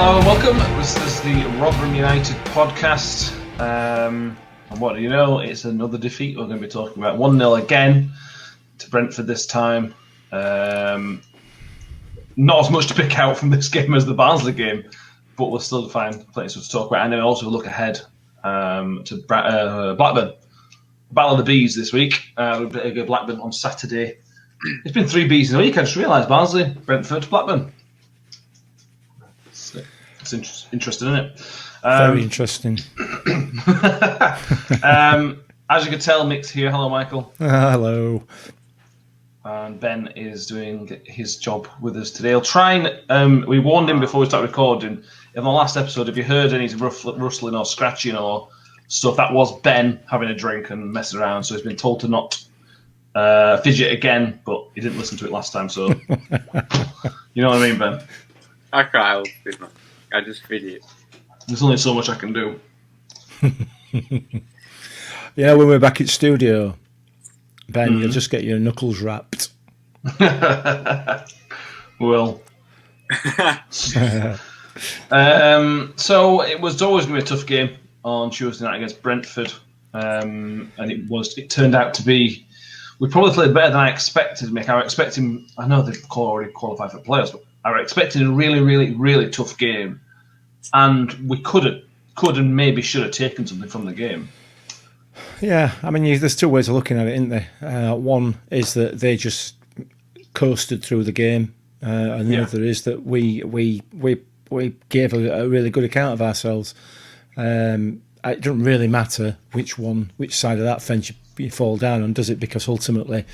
Hello and welcome. This is the Rotherham United podcast. And what do you know? It's another defeat. We're going to be talking about 1-0 again to Brentford this time. Not as much to pick out from this game as the Barnsley game, but we'll still find plenty to talk about. And then also look ahead to Blackburn. Battle of the Bees this week. We'll go Blackburn on Saturday. It's been 3 Bs in a week. I just realised Barnsley, Brentford, Blackburn. It's interesting, isn't it? Very interesting. As you can tell, Mick's here. Hello, Michael. Hello. And Ben is doing his job with us today. He'll try and... we warned him before we started recording. In the last episode, if you heard any rustling or scratching or stuff, that was Ben having a drink and messing around. So he's been told to not fidget again, but he didn't listen to it last time. So you know what I mean, Ben? I can't help it, man. I just fidget. There's only so much I can do. Yeah, when we're back at studio, Ben, you'll just get your knuckles wrapped. Well. So it was always going to be a tough game on Tuesday night against Brentford. And it turned out to be... We probably played better than I expected, Mick. I know they've already qualified for playoffs, but I was expecting a really, really, really tough game. And we could and maybe should have taken something from the game. Yeah, I mean, there's 2 ways of looking at it, isn't there? One is that they just coasted through the game, and the other is that we gave a really good account of ourselves. It doesn't really matter which side of that fence you fall down on, does it? Because ultimately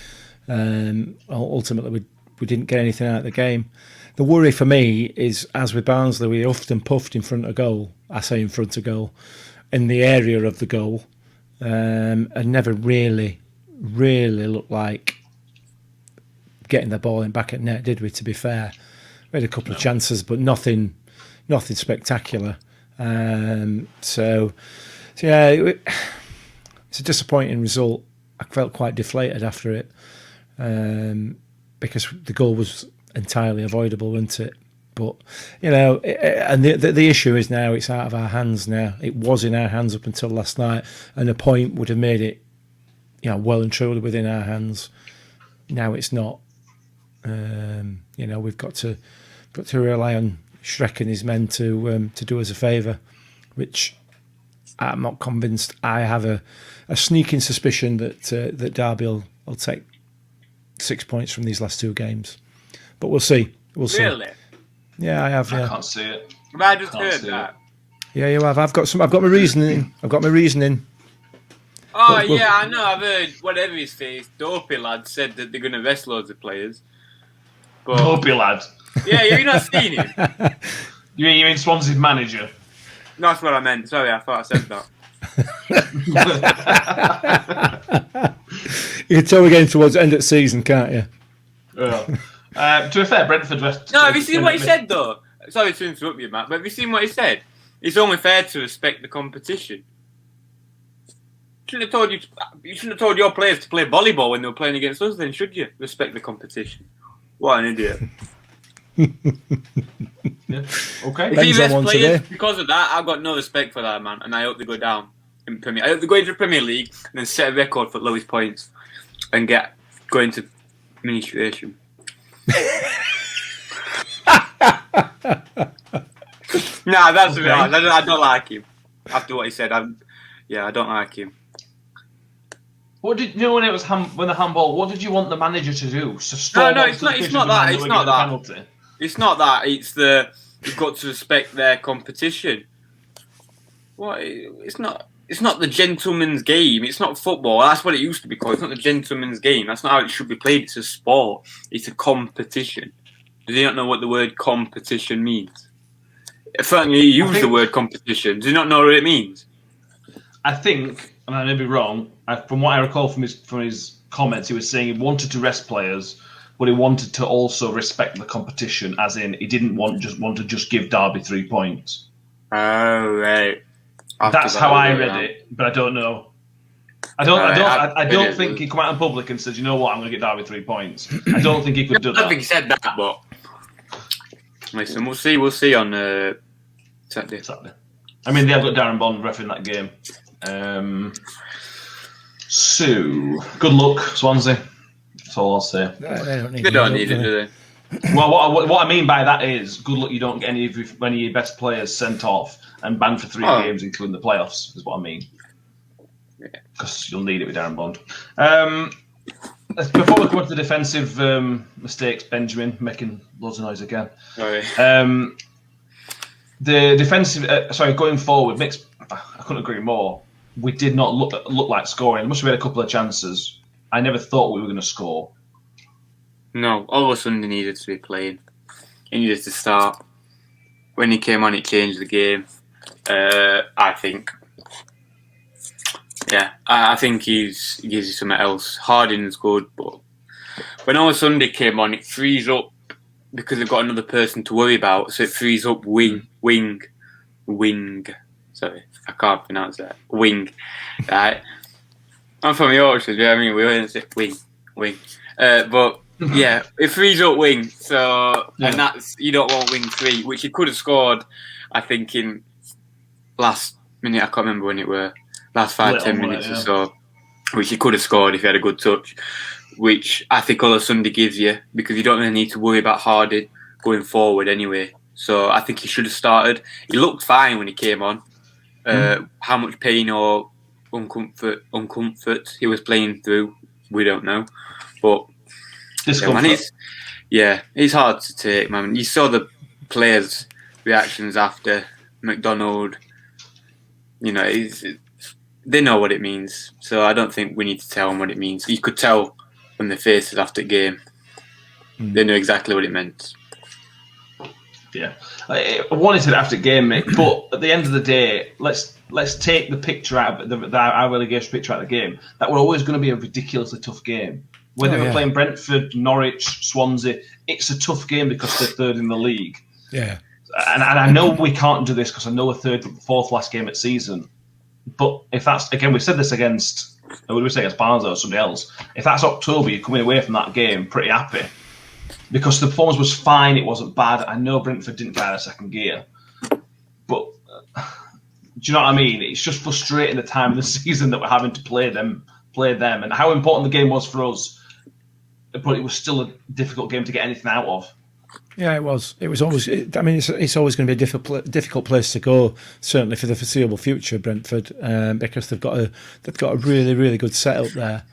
we didn't get anything out of the game. The worry for me is, as with Barnsley, we often puffed in front of goal. I say in front of goal, in the area of the goal, and never really looked like getting the ball in back at net, did we? To be fair, we had a couple of chances, but nothing spectacular. So yeah, it's a disappointing result. I felt quite deflated after it, because the goal was entirely avoidable, wasn't it? But and the issue is now it's out of our hands. Now it was in our hands up until last night, and a point would have made it, well and truly within our hands. Now it's not. We've got to rely on Shrek and his men to do us a favour, which I'm not convinced. I have a sneaking suspicion that Derby will take 6 points from these last 2 games. But we'll see. Really? Yeah, I have. Yeah. I can't see it. I just heard that. Yeah, you have. I've got my reasoning. Oh, I know. I've heard whatever his face, Dopey lad, said that they're going to vest loads of players. But, Dopey lad. Yeah, you've not seen him. You mean Swansea's manager? No, that's what I meant. Sorry, I thought I said that. You can tell we're getting towards the end of the season, can't you? Yeah. To be fair, Brentford... No, have you seen what he said, though? Sorry to interrupt you, Matt, but have you seen what he said? It's only fair to respect the competition. You shouldn't have told your players to play volleyball when they were playing against us, then, should you? Respect the competition. What an idiot. Yeah. Okay. If he vests players because of that, I've got no respect for that, man, and I hope they go down in Premier. I hope they go into the Premier League and then set a record for lowest points and go into administration. Nah, that's okay. I don't like him. After what he said, I don't like him. What did you know when it was when the handball? What did you want the manager to do? It's not that. It's not that. It's you've got to respect their competition. What? It's not the gentleman's game. It's not football. That's what it used to be called. It's not the gentleman's game. That's not how it should be played. It's a sport. It's a competition. Do you not know what the word competition means? Certainly, you use the word competition. Do you not know what it means? I think, and I may be wrong, from what I recall from his comments, he was saying he wanted to rest players, but he wanted to also respect the competition, as in he didn't want to just give Derby 3 points. Oh, right. That's how I read it, but I don't know. I don't think he come out in public and said, you know what, I'm going to get Derby 3 points. I don't think he could do that. I don't think he said that, but listen, we'll see on Saturday. I mean, they have got Darren Bond ref in that game. So, good luck, Swansea. That's all I'll say. They don't need it, do they? Well, what I mean by that is, good luck you don't get any of your best players sent off and banned for 3 games, including the playoffs, is what I mean. Because you'll need it with Darren Bond. Before we come on to the defensive mistakes, Benjamin, making loads of noise again. Sorry. The defensive, going forward, I couldn't agree more. We did not look like scoring. Must have had a couple of chances. I never thought we were going to score. No, all of a sudden he needed to be playing. He needed to start. When he came on, it changed the game. I think. Yeah, I think he gives you something else. Harding's good, but when all of a sudden he came on, it frees up because they've got another person to worry about. So it frees up wing. Sorry, I can't pronounce that. Wing. Right. I'm from Yorkshire, yeah. I mean, we always say wing. But yeah, it frees up wing. So and that's you don't want wing 3, which he could have scored. I think in last minute. I can't remember when it were. Last 5-10 minutes or so, which he could have scored if he had a good touch. Which I think all of Sunday gives you because you don't really need to worry about Harding going forward anyway. So I think he should have started. He looked fine when he came on. How much pain or uncomfort he was playing through, we don't know. But he's hard to take, man. You saw the players' reactions after McDonald. You know, they know what it means. So I don't think we need to tell them what it means. You could tell from their faces after the game. They knew exactly what it meant. Yeah, I wanted it after the game, mate. But at the end of the day, let's take the picture out of our relegation picture out of the game. That we're always going to be a ridiculously tough game. Whether we're playing Brentford, Norwich, Swansea, it's a tough game because they're third in the league. Yeah, and I know we can't do this because I know we're fourth last game at season. But if that's again, we said this against Barnsley or somebody else. If that's October, you're coming away from that game pretty happy. Because the performance was fine, it wasn't bad. I know Brentford didn't get out of second gear, but do you know what I mean? It's just frustrating the time of the season that we're having to play them, and how important the game was for us. But it was still a difficult game to get anything out of. Yeah, it was. It was always. I mean, it's always going to be a difficult place to go. Certainly for the foreseeable future, Brentford, because they've got a really, really good setup there.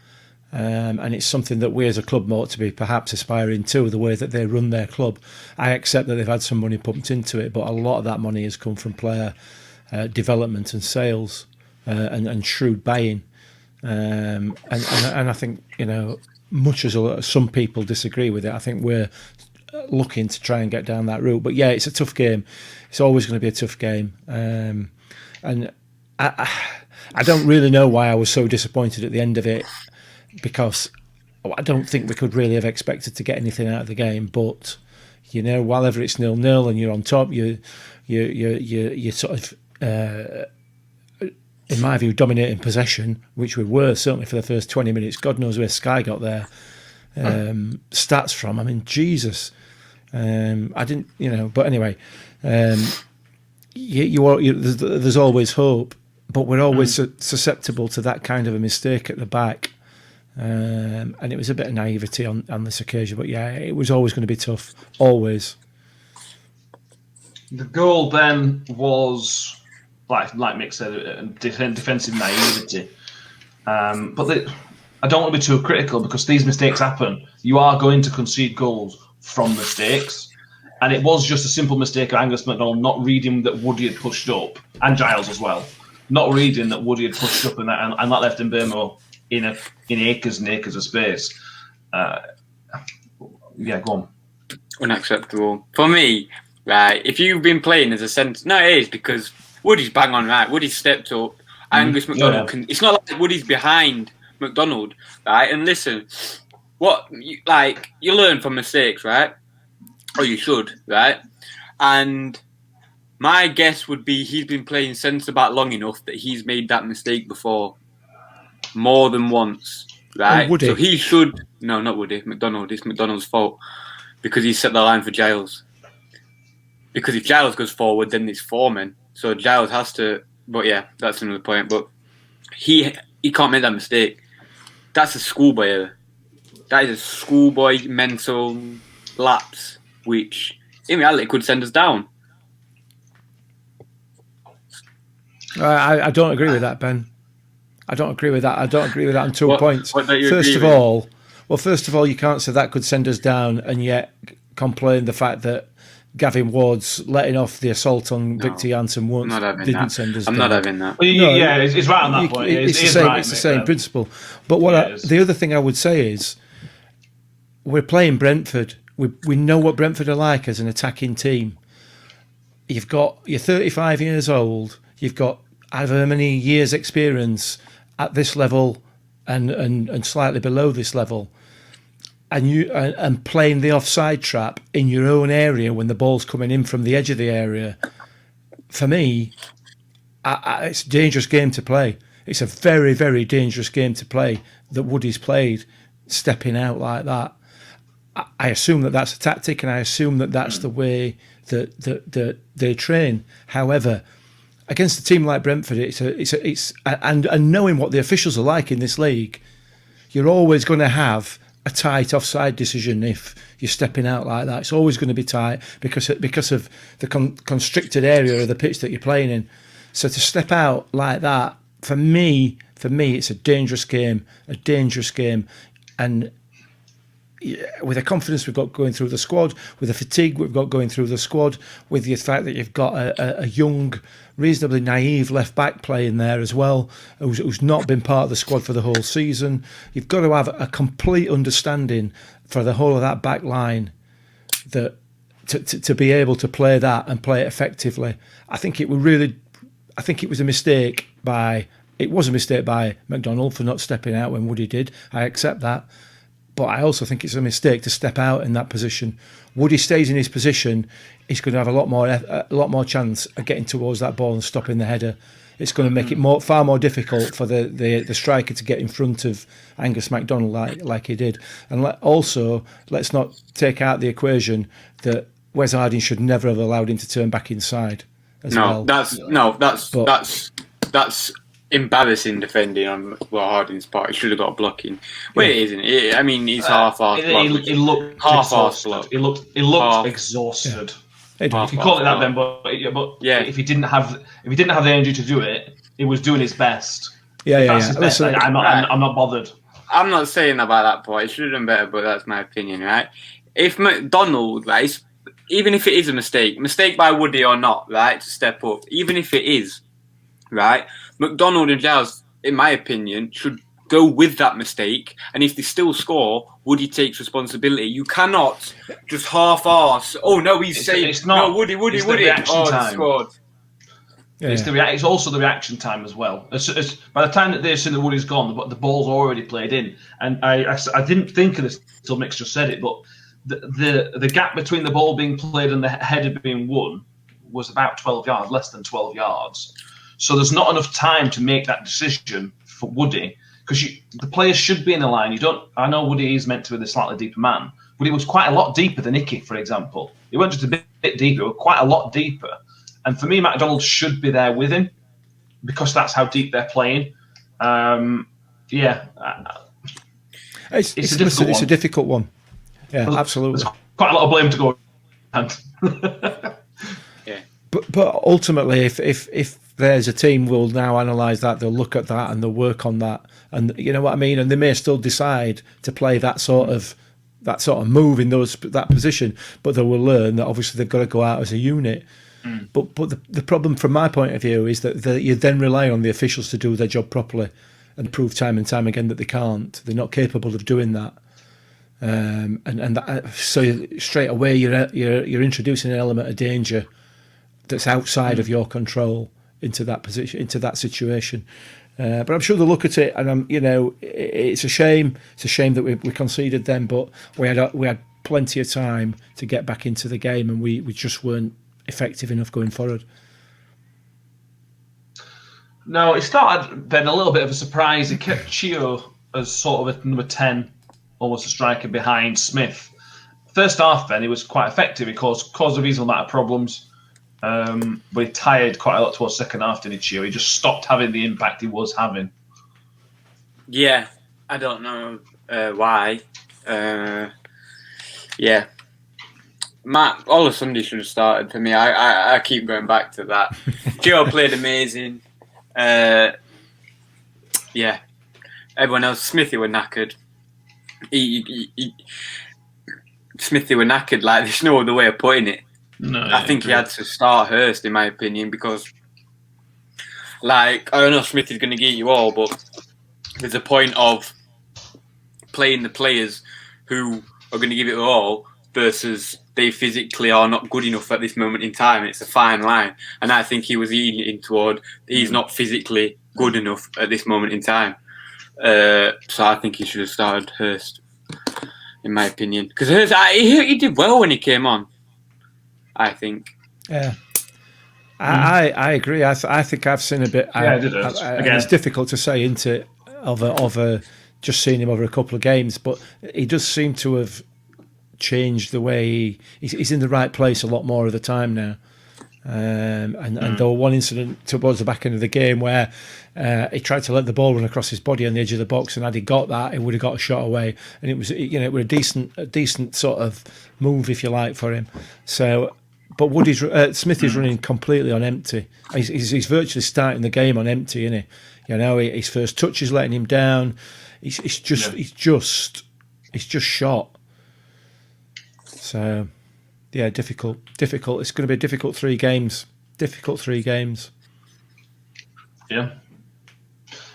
And it's something that we as a club ought to be perhaps aspiring to, the way that they run their club. I accept that they've had some money pumped into it, but a lot of that money has come from player development and sales and shrewd buying. And I think, much as some people disagree with it, I think we're looking to try and get down that route. But yeah, it's a tough game. It's always going to be a tough game. And I don't really know why I was so disappointed at the end of it, because I don't think we could really have expected to get anything out of the game. But whenever it's 0-0 and you're on top, you sort of, in my view, dominating possession, which we were certainly for the first 20 minutes. God knows where Sky got their stats from. I mean, Jesus, I didn't, But anyway, there's always hope, but we're always susceptible to that kind of a mistake at the back. And it was a bit of naivety on this occasion, but yeah, it was always going to be tough, always. The goal then was, like Mick said, defensive naivety. But I don't want to be too critical because these mistakes happen. You are going to concede goals from mistakes, and it was just a simple mistake of Angus MacDonald not reading that Woody had pushed up, and Giles as well, not reading that Woody had pushed up and that left Mbeumo in acres and acres of space. Yeah, go on. Unacceptable. For me, right, if you've been playing as a centre... No, it is, because Woody's bang on, right? Woody's stepped up. Angus MacDonald can... It's not like Woody's behind MacDonald, right? And listen, you learn from mistakes, right? Or you should, right? And my guess would be he's been playing centre-back long enough that he's made that mistake before. More than once, right? So he should... No, not Woody. MacDonald. It's MacDonald's fault because he set the line for Giles. because if Giles goes forward, then it's 4 men. So Giles has to. But yeah, that's another point. But he can't make that mistake. That's a schoolboy error. That is a schoolboy mental lapse, which in reality could send us down. I don't agree with that, Ben. I don't agree with that. I don't agree with that on 2 points. What don't you First agree of with? first of all, you can't say that could send us down and yet complain the fact that Gavin Ward's letting off the assault on Victor Janssen once didn't send us down. I'm not having that. Well, yeah, it's right on that point. It's the same principle. But the other thing I would say is we're playing Brentford. We know what Brentford are like as an attacking team. You're 35 years old. You've got however many years' experience at this level and slightly below this level, and playing the offside trap in your own area when the ball's coming in from the edge of the area. For me, it's a dangerous game to play. It's a very, very dangerous game to play that Woody's played, stepping out like that. I assume that that's a tactic, and I assume that that's the way that they train. However, against a team like Brentford, and knowing what the officials are like in this league, you're always going to have a tight offside decision if you're stepping out like that. It's always going to be tight because of the constricted area of the pitch that you're playing in. So to step out like that, for me, it's a dangerous game, and with the confidence we've got going through the squad, with the fatigue we've got going through the squad, with the fact that you've got a young, reasonably naive left-back playing there as well, who's not been part of the squad for the whole season, you've got to have a complete understanding for the whole of that back line that to be able to play that and play it effectively. I think it was a mistake by McDonald for not stepping out when Woody did. I accept that. But I also think it's a mistake to step out in that position. Woody stays in his position, he's going to have a lot more chance of getting towards that ball and stopping the header. It's going to make it far more difficult for the striker to get in front of Angus MacDonald like he did. And let's not take out the equation that Wes Harding should never have allowed him to turn back inside as well. That's embarrassing defending on Harding's part. He should have got blocking. Well, it isn't. I mean, he's half-assed. He looked half-assed. He looked exhausted. Yeah. If you call it that, then, but if he didn't have the energy to do it, he was doing his best. Yeah. Listen, I'm not bothered. I'm not saying about that part. He should have done better, but that's my opinion, right? If McDonald, right, even if it is a mistake by Woody or not, right, to step up, even if it is, right, McDonald and Giles, in my opinion, should go with that mistake. And if they still score, Woody takes responsibility. You cannot just half-arse. Oh no, he's saying no. Woody. Oh, he scored. Yeah. It's also the reaction time as well. By the time that they've seen that Woody's gone, the ball's already played in. And I didn't think of this until Mick's just said it, but the gap between the ball being played and the header being won was about 12 yards, less than 12 yards. So there's not enough time to make that decision for Woody, because the players should be in the line. I know Woody is meant to be the slightly deeper man, but he was quite a lot deeper than Icky, for example. He went just a bit deeper, but quite a lot deeper. And for me, MacDonald should be there with him because that's how deep they're playing. It's a difficult one. Yeah, absolutely. There's quite a lot of blame to go around. Yeah. But ultimately, if there's a team will now analyse that, they'll look at that and they'll work on that, and you know what I mean. And they may still decide to play that sort of move in that position, but they will learn that obviously they've got to go out as a unit. But the problem from my point of view is that you then rely on the officials to do their job properly and prove time and time again that they can't. They're not capable of doing that. So straight away you're introducing an element of danger that's outside of your control into that position, into that situation. But I'm sure they'll look at it, and it's a shame. It's a shame that we conceded then, but we had plenty of time to get back into the game, and we just weren't effective enough going forward. No, it started then a little bit of a surprise. He kept Chio as sort of a number 10, almost a striker behind Smith first half, Ben, he was quite effective. He caused a reasonable amount of problems. But he tired quite a lot towards second half, didn't he, Chio? He just stopped having the impact he was having. Yeah, I don't know why. Yeah. Matt, all of Sunday should have started for me. I keep going back to that. Gio played amazing. Yeah. Everyone else, Smithy were knackered. Smithy were knackered. Like, there's no other way of putting it. No, I think he had to start Hurst, in my opinion, because, like, I don't know if Smithy's going to get you all, but there's a point of playing the players who are going to give it all versus they physically are not good enough at this moment in time. It's a fine line. And I think he was leaning toward he's not physically good enough at this moment in time. So I think he should have started Hurst, in my opinion. Because Hurst, he did well when he came on, I think. Yeah. I agree. I think I've seen a bit. I did. Again, it's difficult to say, isn't it, of just seeing him over a couple of games, but he does seem to have changed the way he's in the right place a lot more of the time now. And there was one incident towards the back end of the game where he tried to let the ball run across his body on the edge of the box, and had he got that, he would have got a shot away. And it was, it was a decent sort of move, if you like, for him. So, but Smith is running completely on empty. He's virtually starting the game on empty, isn't he? His first touch is letting him down. He's just shot. So, yeah, difficult. It's going to be a difficult 3 games. Yeah.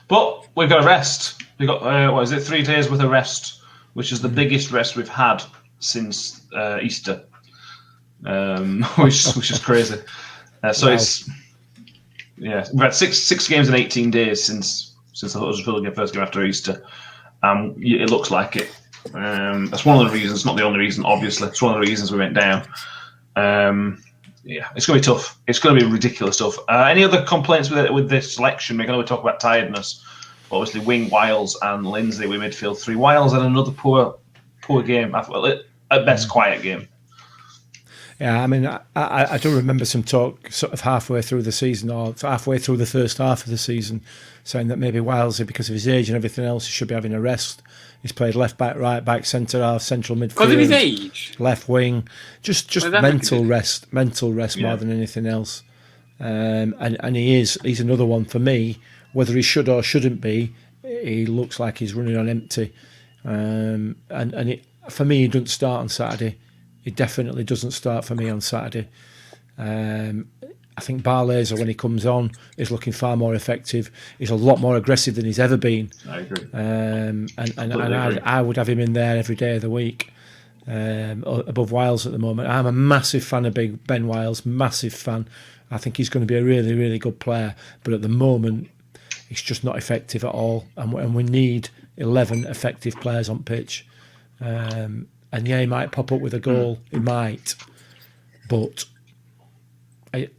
But we've got a rest. We've got, 3 days worth of rest, which is the biggest rest we've had since Easter, which is crazy. So wow. We've had 6 games in 18 days since the Huddersfield game, first game after Easter. It looks like it. That's one of the reasons, not the only reason, obviously. It's one of the reasons we went down. It's going to be tough. It's going to be ridiculous tough. Any other complaints with this selection? We're going to talk about tiredness. Obviously, Wing, Wiles, and Lindsay with midfield 3. Wiles had another poor game. At best, quiet game. Yeah, I mean, I do remember some talk sort of halfway through the season, or halfway through the first half of the season, saying that maybe Wiles, because of his age and everything else, he should be having a rest. He's played left back, right back, centre half, central midfield. Because of his age? Left wing. Just mental rest more than anything else. And he's another one for me. Whether he should or shouldn't be, he looks like he's running on empty. For me, he doesn't start on Saturday. He definitely doesn't start for me on Saturday. I think Barlaser, when he comes on, is looking far more effective. He's a lot more aggressive than he's ever been. I agree. I would have him in there every day of the week, above Wiles at the moment. I'm a massive fan of Ben Wiles, massive fan. I think he's going to be a really, really good player. But at the moment, he's just not effective at all. And we need 11 effective players on pitch. And yeah, he might pop up with a goal. He might. But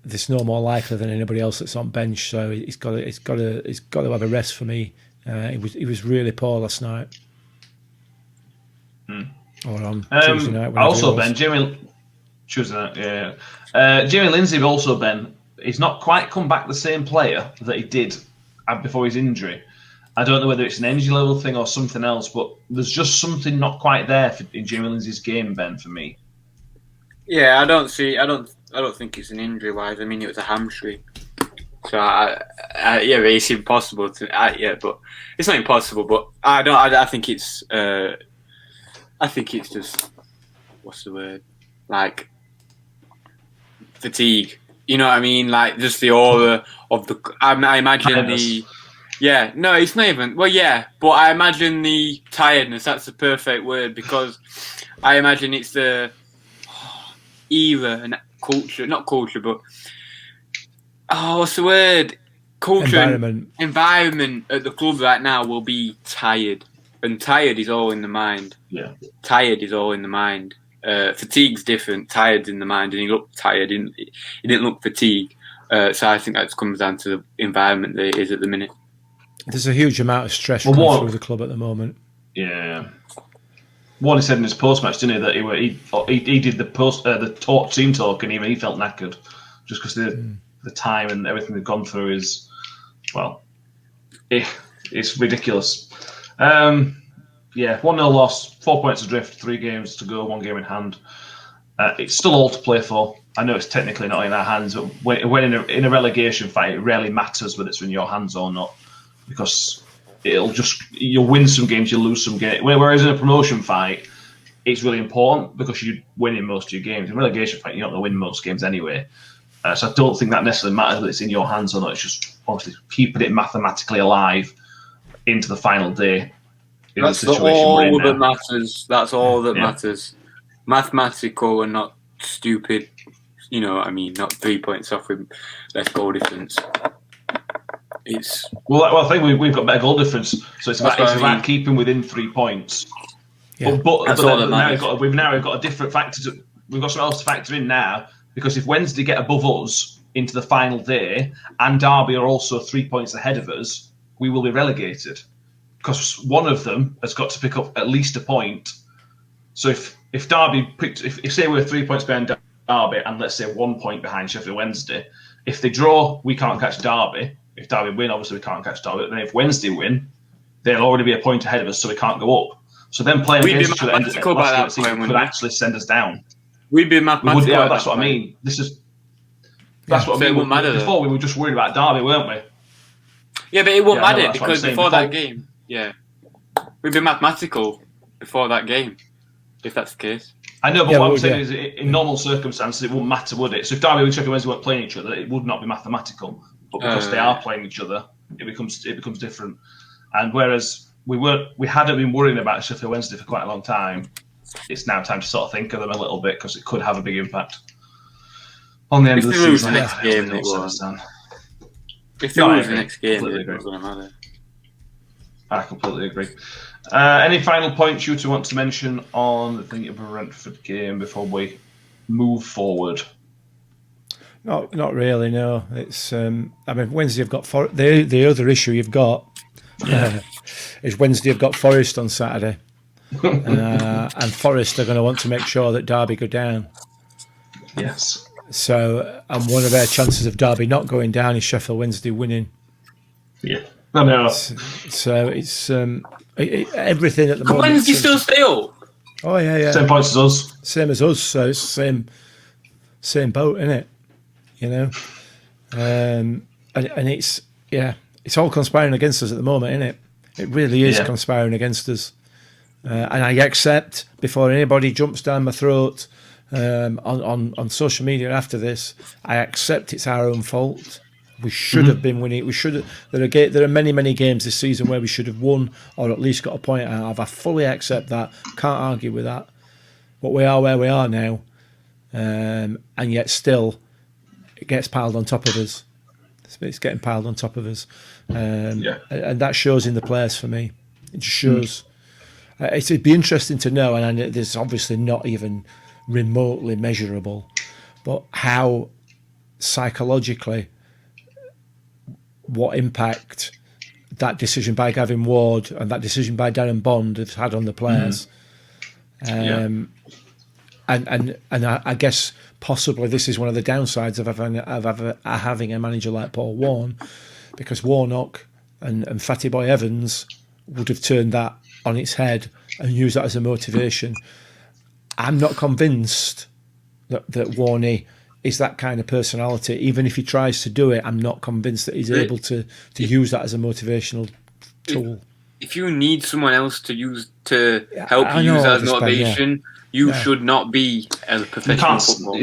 there's no more likely than anybody else that's on bench, so he's got to have a rest for me. He was really poor last night, or on Tuesday night. Also, Ben, Tuesday night, yeah. Jamie Lindsay also, Ben, he's not quite come back the same player that he did before his injury. I don't know whether it's an energy level thing or something else, but there's just something not quite there in Jamie Lindsay's game, Ben, for me. Yeah, I don't think it's an injury wise. I mean, it was a hamstring. So it's impossible to. But it's not impossible. But I think it's. I think it's just, what's the word? Like fatigue. You know what I mean? Like just the aura of the. I imagine tiredness. Yeah, no, it's not even. Well, yeah, but I imagine the tiredness. That's the perfect word, because I imagine it's the era and culture, not culture, but what's the word? Culture, environment at the club right now will be tired, and tired is all in the mind. Yeah, tired is all in the mind. Fatigue's different. Tired's in the mind, and he looked tired. He didn't look fatigued. So I think that comes down to the environment that it is at the minute. There's a huge amount of stress running through the club at the moment. Yeah. What he said in his post-match, didn't he, that he did the team talk, and even he felt knackered, just because the time and everything they've gone through is, well, it's ridiculous. 1-0 loss, 4 points adrift, 3 games to go, 1 game in hand. It's still all to play for. I know it's technically not in our hands, but when in a relegation fight, it rarely matters whether it's in your hands or not, because you'll win some games, you'll lose some games. Whereas in a promotion fight, it's really important because you're winning most of your games. In a relegation fight, you're not going to win most games anyway. So I don't think that necessarily matters whether it's in your hands or not. It's just obviously keeping it mathematically alive into the final day. That's all that matters. That's all that matters. Mathematical and not stupid. You know what I mean? Not 3 points off with less goal difference. I think we've got better goal difference, so it's about keeping within 3 points. Yeah. But we've now got a different factor. We've got something else to factor in now, because if Wednesday get above us into the final day and Derby are also 3 points ahead of us, we will be relegated, because one of them has got to pick up at least a point. So if Derby if say we're 3 points behind Derby and let's say 1 point behind Sheffield Wednesday, if they draw, we can't catch Derby. If Derby win, obviously we can't catch Derby. Then if Wednesday win, they'll already be a point ahead of us, so we can't go up. So then playing against each other could actually send us down. We'd be mathematical. That's what I mean. That's what I mean. It won't matter. Before we were just worried about Derby, weren't we? Yeah, but it won't matter because before that game, we'd be mathematical before that game, if that's the case. I know, but what I'm saying is, in normal circumstances, it wouldn't matter, would it? So if Derby and Sheffield Wednesday weren't playing each other, it would not be mathematical. But because they are playing each other, it becomes different. And whereas we hadn't been worrying about Sheffield Wednesday for quite a long time, it's now time to sort of think of them a little bit, because it could have a big impact on the end of the season. If they lose the next game, it doesn't matter. I completely agree. Any final points you two want to mention on the Brentford game before we move forward? Not really. No, it's. Wednesday you've got the other issue you've got is Wednesday you've got Forest on Saturday, and Forest are going to want to make sure that Derby go down. Yes. So, and one of their chances of Derby not going down is Sheffield Wednesday winning. Yeah. No. So it's everything at the moment. Wednesday still stay up? Oh yeah. Same points as us. Same as us. So it's the same boat, isn't it? You know, and it's all conspiring against us at the moment, isn't it? It really is conspiring against us. And I accept, before anybody jumps down my throat on social media after this, I accept it's our own fault. We should have been winning. There are many games this season where we should have won or at least got a point out of. I fully accept that. Can't argue with that. But we are where we are now, and yet still it gets piled on top of us. It's getting piled on top of us, and that shows in the players for me. It just shows. It'd be interesting to know, and there's obviously not even remotely measurable, but how psychologically, what impact that decision by Gavin Ward and that decision by Darren Bond have had on the players. And I guess possibly this is one of the downsides of having a manager like Paul Warne, because Warnock and Fatty Boy Evans would have turned that on its head and used that as a motivation. I'm not convinced that Warney is that kind of personality. Even if he tries to do it, I'm not convinced that he's able to use that as a motivational tool. If you need someone else to help you use that as motivation, you should not be a professional footballer.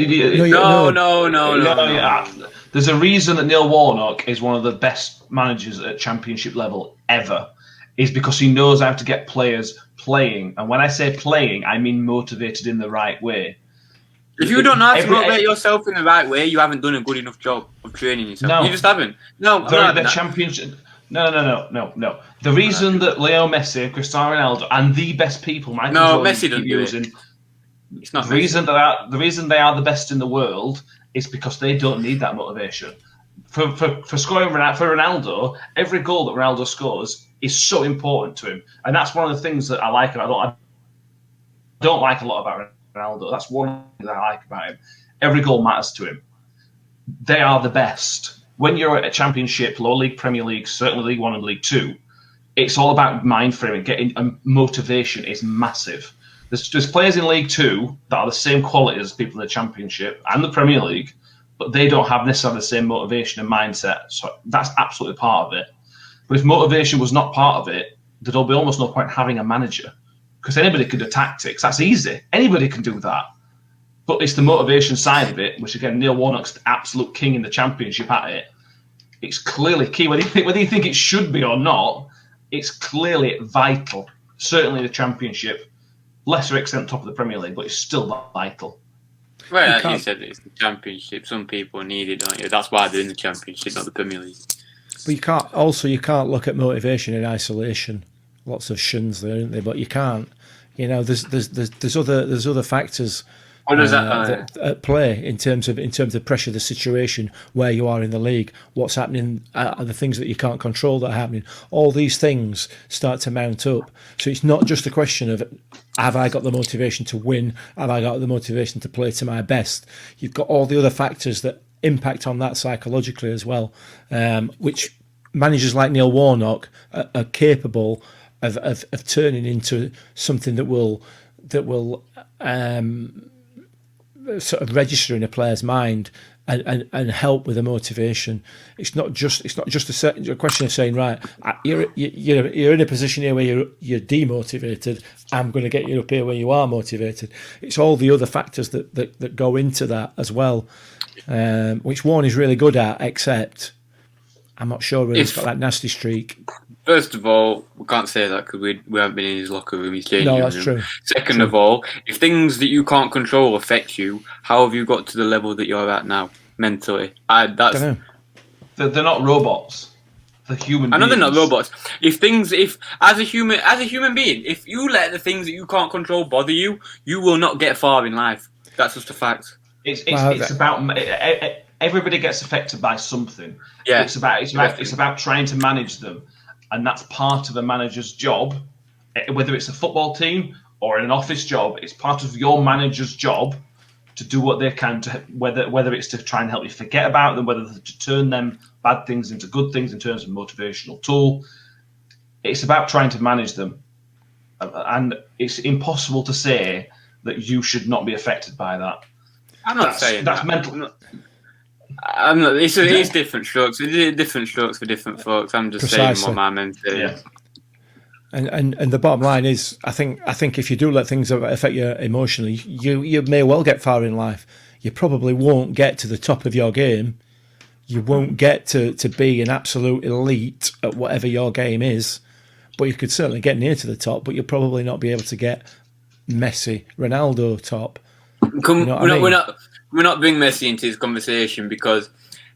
No. There's a reason that Neil Warnock is one of the best managers at championship level ever, is because he knows how to get players playing. And when I say playing, I mean motivated in the right way. If you don't know how to motivate yourself in the right way, you haven't done a good enough job of training yourself. No. You just haven't. No, the championship. No. The reason that Leo Messi, Cristiano Ronaldo, and the best people, Messi doesn't use it. It's not the reason they are the best in the world is because they don't need that motivation. For scoring for Ronaldo, every goal that Ronaldo scores is so important to him, and that's one of the things that I like about don't like a lot about Ronaldo, that's one thing that I like about him. Every goal matters to him. They are the best. When you're at a championship, lower league, Premier League, certainly League One and League Two, it's all about mind frame and and motivation is massive. There's players in League Two that are the same quality as people in the Championship and the Premier League, but they don't have necessarily the same motivation and mindset. So that's absolutely part of it. But if motivation was not part of it, there'll be almost no point having a manager, because anybody can do tactics. That's easy. Anybody can do that. But it's the motivation side of it, which again, Neil Warnock's the absolute king in the Championship at it. It's clearly key. Whether you think it should be or not, it's clearly vital. Certainly the Championship, lesser extent top of the Premier League, but it's still vital. Well, like you said, it's the Championship. Some people need it, don't you? That's why they're in the Championship, not the Premier League. But you can't look at motivation in isolation. Lots of shuns there, aren't there? But you can't. There's other factors that at play in terms of pressure, the situation, where you are in the league, what's happening, the things that you can't control that are happening. All these things start to mount up. So it's not just a question of, have I got the motivation to win? Have I got the motivation to play to my best? You've got all the other factors that impact on that psychologically as well, which managers like Neil Warnock are capable of turning into something that will sort of register in a player's mind and help with the motivation. It's not just a question of saying, right, you're in a position here where you're demotivated. I'm going to get you up here where you are motivated. It's all the other factors that go into that as well, which Warren is really good at. Except I'm not sure whether he's got that nasty streak. First of all, we can't say that because we haven't been in his locker room. He's changing. No, that's true. Second of all, if things that you can't control affect you, how have you got to the level that you're at now mentally? They're not robots. They're human beings. I know they're not robots. If as a human being, if you let the things that you can't control bother you, you will not get far in life. That's just a fact. It's about everybody gets affected by something. Yeah. It's about trying to manage them. And that's part of a manager's job, whether it's a football team or an office job. It's part of your manager's job to do what they can to whether it's to try and help you forget about them, whether to turn them bad things into good things in terms of motivational tool. It's about trying to manage them, and it's impossible to say that you should not be affected by that. I'm not saying that's that. mental. I'm not. It's different strokes. It's different strokes for different folks. I'm just saying what my men say. Yeah. And the bottom line is, I think if you do let things affect you emotionally, you may well get far in life. You probably won't get to the top of your game. You won't get to be an absolute elite at whatever your game is, but you could certainly get near to the top. But you'll probably not be able to get Messi, Ronaldo top. We're not bringing Messi into this conversation because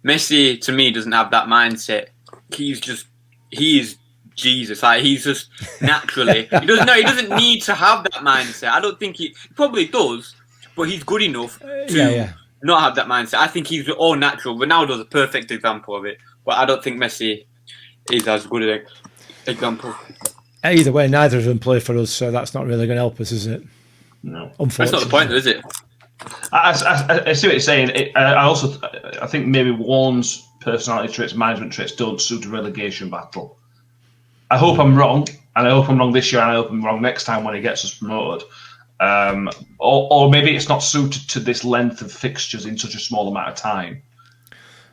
Messi, to me, doesn't have that mindset. He is Jesus. Like, he's just naturally. He doesn't need to have that mindset. I don't think he probably does, but he's good enough to not have that mindset. I think he's all natural. Ronaldo's a perfect example of it, but I don't think Messi is as good an example. Either way, neither of them play for us, so that's not really going to help us, is it? No. That's not the point, though, is it? I see what you're saying. I think maybe Warren's personality traits, management traits, don't suit a relegation battle. I hope I'm wrong, and I hope I'm wrong this year, and I hope I'm wrong next time when he gets us promoted. Or maybe it's not suited to this length of fixtures in such a small amount of time.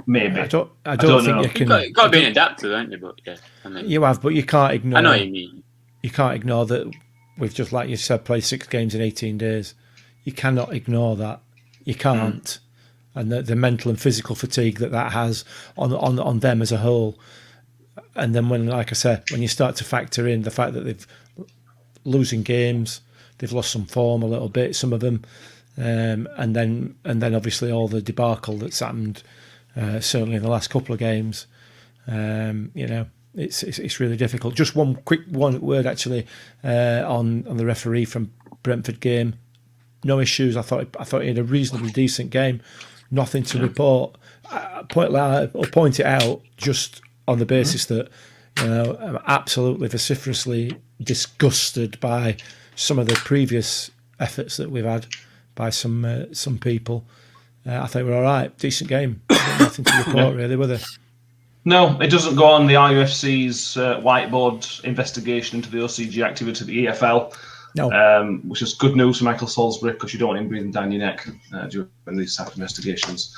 Maybe. I don't think know. You can. You've got to be an adapter, haven't you? But yeah, you have, but you can't ignore. I know what you mean. You can't ignore that we've just, like you said, played 6 games in 18 days. You cannot ignore that. You can't. And the mental and physical fatigue that has on them as a whole. And then when, like I said, when you start to factor in the fact that they've losing games, they've lost some form a little bit, some of them, and then obviously all the debacle that's happened, certainly in the last couple of games. It's really difficult. Just one word actually on the referee from Brentford game. No issues. I thought he had a reasonably decent game. Nothing to report. I'll point it out just on the basis that I'm absolutely vociferously disgusted by some of the previous efforts that we've had by some people. I think we're all right. Decent game. Nothing to report really, were there? No, it doesn't go on the RUFC's whiteboard investigation into the OCG activity of the EFL. No. Which is good news for Michael Salisbury, because you don't want him breathing down your neck during these type of investigations.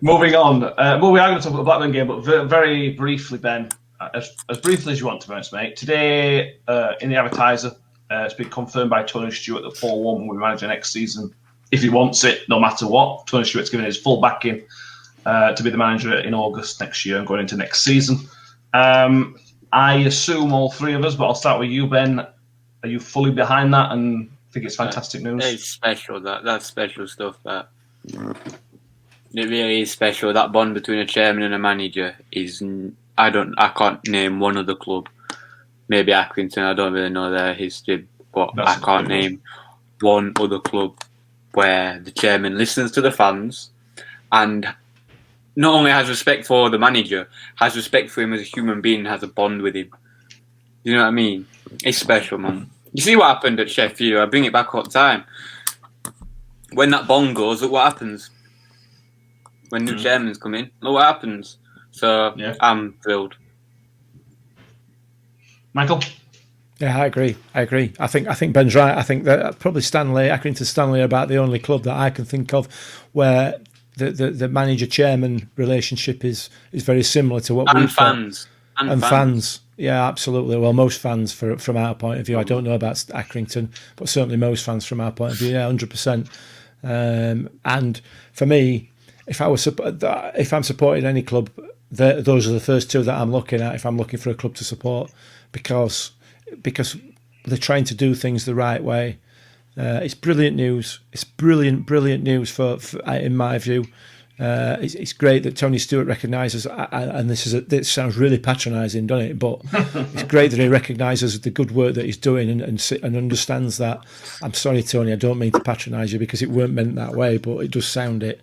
Moving on. Well, we are going to talk about the Blackburn game, but very briefly, Ben, as briefly as you want, to be honest, mate. Today, in the Advertiser, it's been confirmed by Tony Stewart that Paul Warren will be manager next season if he wants it, no matter what. Tony Stewart's given his full backing to be the manager in August next year and going into next season. I assume all three of us, but I'll start with you, Ben. Are you fully behind that and think it's fantastic news? It's special. That's special stuff. That it really is special. That bond between a chairman and a manager is. I can't name one other club. Maybe Accrington. I don't really know their history, but I can't name one other club where the chairman listens to the fans and not only has respect for the manager, has respect for him as a human being, has a bond with him. You know what I mean? It's special, man. You see what happened at Sheffield? I bring it back all the time. When that bond goes, look what happens. When new chairmans come in, look what happens. So I'm thrilled. Michael? Yeah, I agree. I think Ben's right. I think that probably Accrington Stanley are about the only club that I can think of where the manager-chairman relationship is very similar to what we've fans. And fans. Yeah, absolutely. Well, most fans from our point of view. I don't know about Accrington, but certainly most fans from our point of view. Yeah, 100%. And for me, if I'm supporting any club, those are the first two that I'm looking at if I'm looking for a club to support, because they're trying to do things the right way. It's brilliant news. It's brilliant news for in my view. It's great that Tony Stewart recognises, and this sounds really patronising, doesn't it? But it's great that he recognises the good work that he's doing and understands that. I'm sorry, Tony, I don't mean to patronise you because it weren't meant that way, but it does sound it.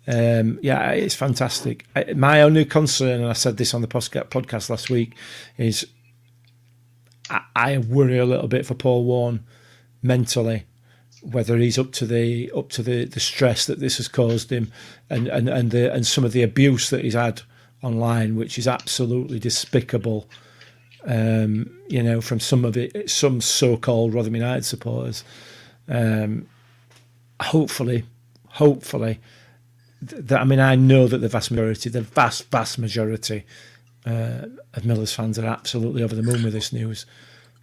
Yeah, it's fantastic. My only concern, and I said this on the podcast last week, is I worry a little bit for Paul Warren mentally, whether he's up to the stress that this has caused him, and some of the abuse that he's had online, which is absolutely despicable. From some so-called Rotherham United supporters. Hopefully. I know that the vast majority of Millers fans are absolutely over the moon with this news.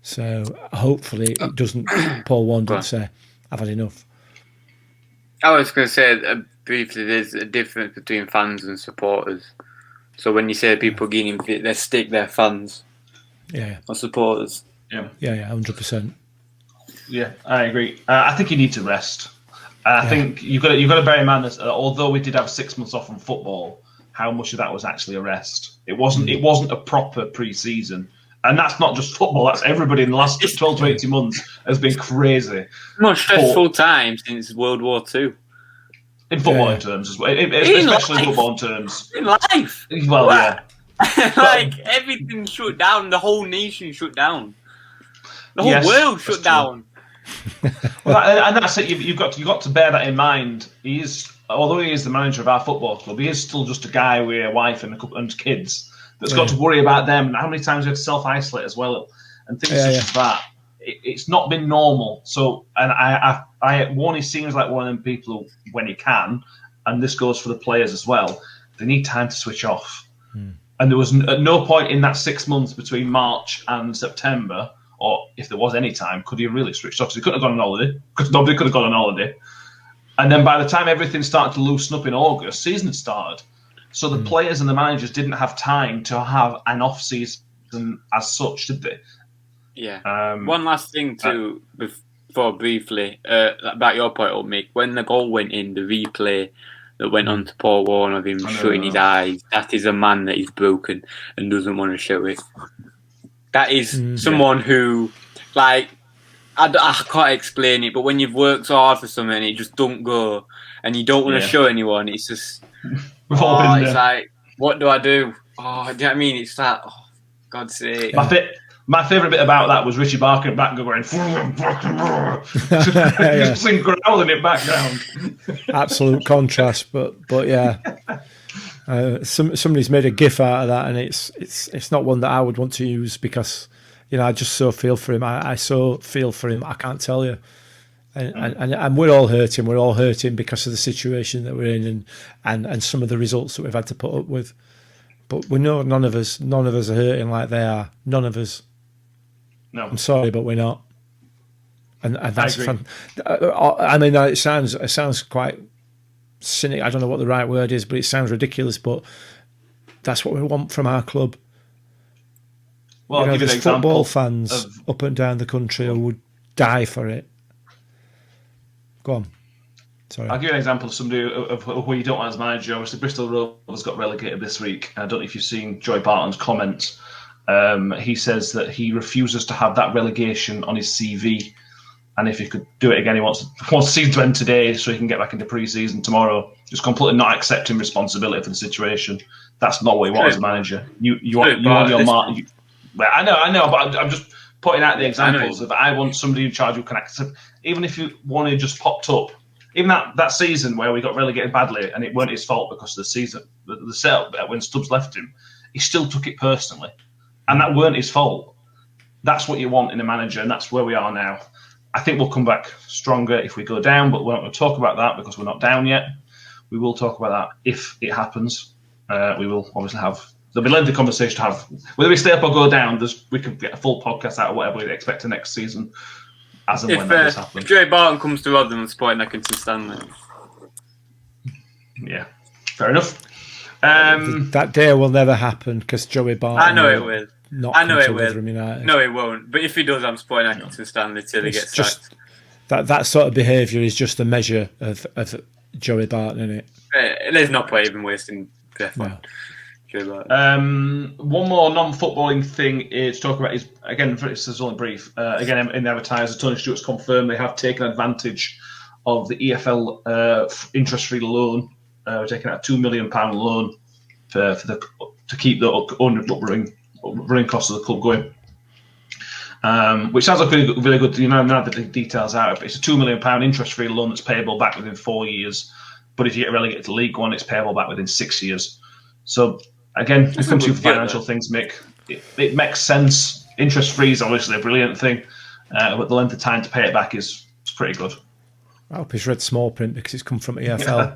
So hopefully it doesn't. Paul Warren doesn't say, "I've had enough." I was going to say briefly, there's a difference between fans and supporters. So when you say people getting their stick, they're fans, or supporters. Yeah, 100%. Yeah, I agree. I think you need to rest. I think you've got to bear in mind that although we did have 6 months off from football, how much of that was actually a rest? It wasn't a proper pre-season. And that's not just football, that's everybody in the last 12 to 18 months has been crazy. Most stressful time since World War II. In football terms as well. Especially in football terms. In life. Well, yeah. Like, everything shut down. The whole nation shut down. The whole world shut down. And that's it. You've got to bear that in mind. Although he is the manager of our football club, he is still just a guy with a wife and a couple and kids that's got to worry about them. And how many times we have to self-isolate as well, and things such as that. It's not been normal. So, and Warney seems like one of them people who, when he can, and this goes for the players as well, they need time to switch off. And there was at no point in that 6 months between March and September, or if there was any time, could he have really switched off? Because he couldn't have gone on holiday, because nobody could have gone on holiday. And then by the time everything started to loosen up in August, season had started. So the players and the managers didn't have time to have an off-season as such, did they? Yeah. One last thing before briefly, about your point, Mick. When the goal went in, the replay that went on to Paul Warren of him shutting his eyes, that is a man that is broken and doesn't want to show it. That is someone who, like, I can't explain it, but when you've worked so hard for something and it just don't go and you don't want to show anyone, it's just... it's like, what do I do? Oh, do you know what I mean? It's like, oh, God's sake. My My favourite bit about that was Richie Barker in back going, just growling in background. Absolute contrast, but yeah. Somebody's made a GIF out of that, and it's not one that I would want to use because, I just so feel for him. I so feel for him. I can't tell you. And we're all hurting. We're all hurting because of the situation that we're in and some of the results that we've had to put up with. But we know none of us are hurting like they are. None of us. No, I'm sorry, but we're not. And that's I mean, it sounds quite cynic. I don't know what the right word is, but it sounds ridiculous. But that's what we want from our club. Well, there's football fans up and down the country who would die for it. Go on. Sorry. I'll give you an example of somebody of who you don't want as manager. Obviously, Bristol Rovers got relegated this week. I don't know if you've seen Joy Barton's comments. He says that he refuses to have that relegation on his CV, and if he could do it again, he wants the season to end today so he can get back into pre-season tomorrow. Just completely not accepting responsibility for the situation. That's not what you want as a manager. You want your mark. I know, but I'm just putting out the examples of I want somebody in charge who can accept. Even if one had just popped up, even that season where we got relegated badly and it weren't his fault because of the season, the setup when Stubbs left him, he still took it personally. And that weren't his fault. That's what you want in a manager, and that's where we are now. I think we'll come back stronger if we go down, but we're not going to talk about that because we're not down yet. We will talk about that if it happens. We will obviously there'll be a lengthy conversation to have. Whether we stay up or go down, we could get a full podcast out of whatever we expect to next season, as and when that does happen. If Joey Barton comes to Rotherham supporting Atkinson Stanley. Yeah, fair enough. That day will never happen because Joey Barton. I know it will. I know it will. No, it won't. But if he does, I'm supporting Atkinson Stanley till he gets sacked. That sort of behaviour is just a measure of Joey Barton, isn't it? There's no point even wasting breath on Joey Barton. One more non-footballing thing is to talk about is, again, this is only brief. Again, in the advertiser, Tony Stewart's confirmed they have taken advantage of the EFL interest-free loan. We're taking out a £2 million loan to keep the running costs of the club going, which sounds like really good. Now the details out. It's a £2 million interest-free loan that's payable back within 4 years. But if you get relegated to League One, it's payable back within 6 years. So again, it comes to financial things, Mick. It makes sense. Interest-free is obviously a brilliant thing, but the length of time to pay it back is pretty good. I hope he's read small print because it's come from EFL.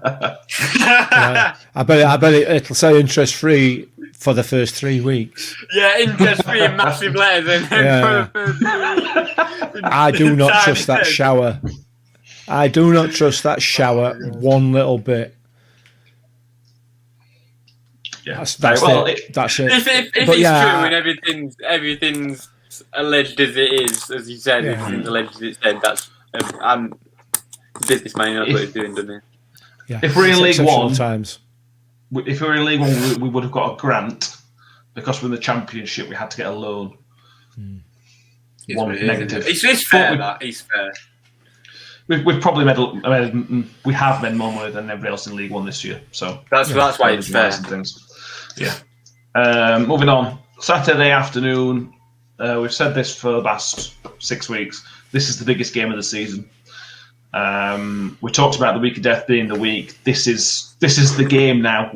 I bet it'll say interest free for the first 3 weeks. Yeah, interest free in massive letters. I do not trust that shower. I do not trust that shower one little bit. Yeah, that's it. That's it. If it's true and everything's alleged as it is, as you said, everything's alleged as it said, that's businessman knows what he's doing, doesn't he? Yeah. If we're in League One, if we were in League One, we would have got a grant because we're in the Championship. We had to get a loan. One negative. It's fair. It's fair. We've probably we have made more money than everybody else in League One this year. So that's why it's fair. Yeah. Moving on. Saturday afternoon. We've said this for the past 6 weeks. This is the biggest game of the season. We talked about the week of death being the week. This is the game now.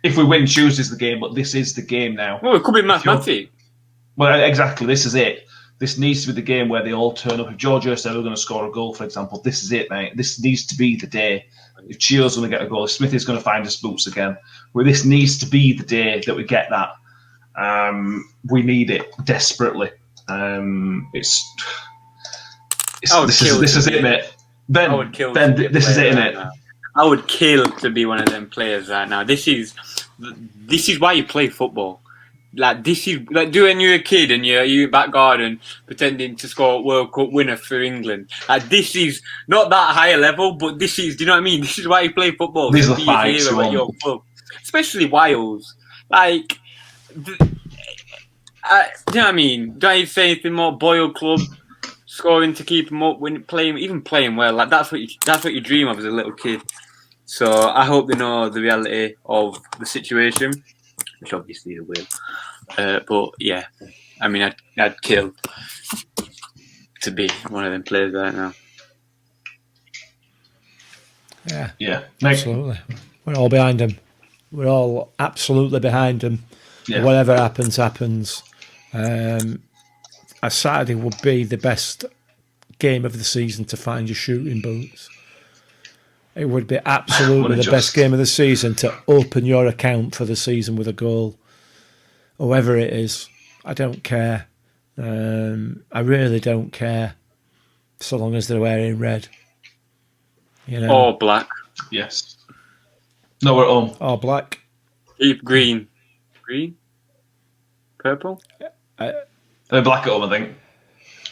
If we win, Tuesday's the game, but this is the game now. Well, it could be mathematic. Well, exactly. This is it. This needs to be the game where they all turn up. If Georgia said we're going to score a goal, for example, this is it, mate. This needs to be the day. If Chio's going to get a goal, if Smithy's going to find his boots again, where this needs to be the day that we get that. We need it desperately. This is it, mate. Ben, this is it, innit? I would kill to be one of them players right now. This is why you play football. Like, this is like when you're a kid and you're back garden pretending to score a World Cup winner for England. Like, this is not that higher level, but this is, do you know what I mean? This is why you play football. These are the fights, your club. Especially Wales. Like, do you know what I mean? Don't you say anything more? Boyle club, scoring to keep them up, playing well. Like, that's what you dream of as a little kid. So I hope they know the reality of the situation, which obviously they will. But yeah, I mean, I'd kill to be one of them players right now. Yeah, absolutely. We're all behind him. We're all absolutely behind him. Yeah. Whatever happens, happens. A Saturday would be the best game of the season to find your shooting boots. It would be absolutely the best game of the season to open your account for the season with a goal. Whoever it is, I don't care. I really don't care, so long as they're wearing red. You know? Or black. Yes. No, we're at home. Or black. Green. Green? Purple? They're black at home, I think.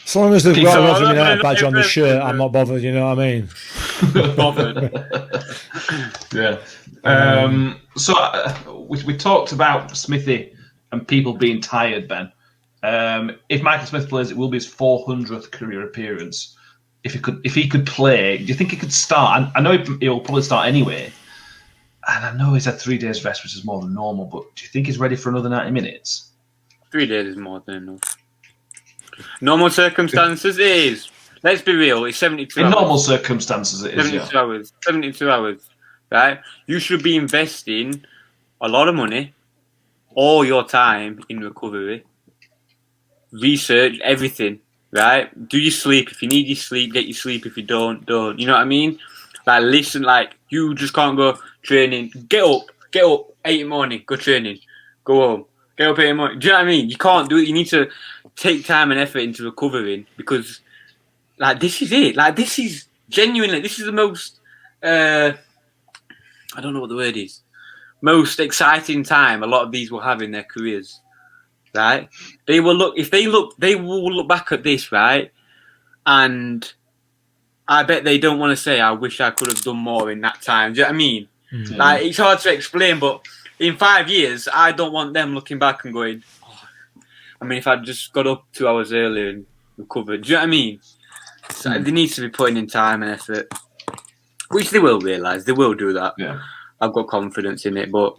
As long as they've got a Rotherham United badge on the shirt, I'm not bothered, you know what I mean? Bothered. Yeah. So we talked about Smithy and people being tired, Ben. If Michael Smith plays, it will be his 400th career appearance. If he could play, do you think he could start? I know he'll probably start anyway. And I know he's had 3 days rest, which is more than normal, but do you think he's ready for another 90 minutes? 3 days is more than enough. Normal circumstances is, let's be real, it's 72 hours. In normal circumstances it is, 72 hours. 72 hours, right? You should be investing a lot of money, all your time in recovery, research, everything, right? Do your sleep. If you need your sleep, get your sleep. If you don't. You know what I mean? Like, listen, like, you just can't go training. Get up, 8 in the morning, go training, go home. Get up 8 in the morning. Do you know what I mean? You can't do it. You need to take time and effort into recovering because, like, this is it. Like, this is genuinely, this is the most, I don't know what the word is, most exciting time a lot of these will have in their careers, right? They will look back at this, right? And I bet they don't want to say, I wish I could have done more in that time. Do you know what I mean? Mm-hmm. Like, it's hard to explain, but in 5 years, I don't want them looking back and going, I mean, if I'd just got up 2 hours earlier and recovered, do you know what I mean? So they need to be putting in time and effort, which they will realise. They will do that. Yeah, I've got confidence in it, but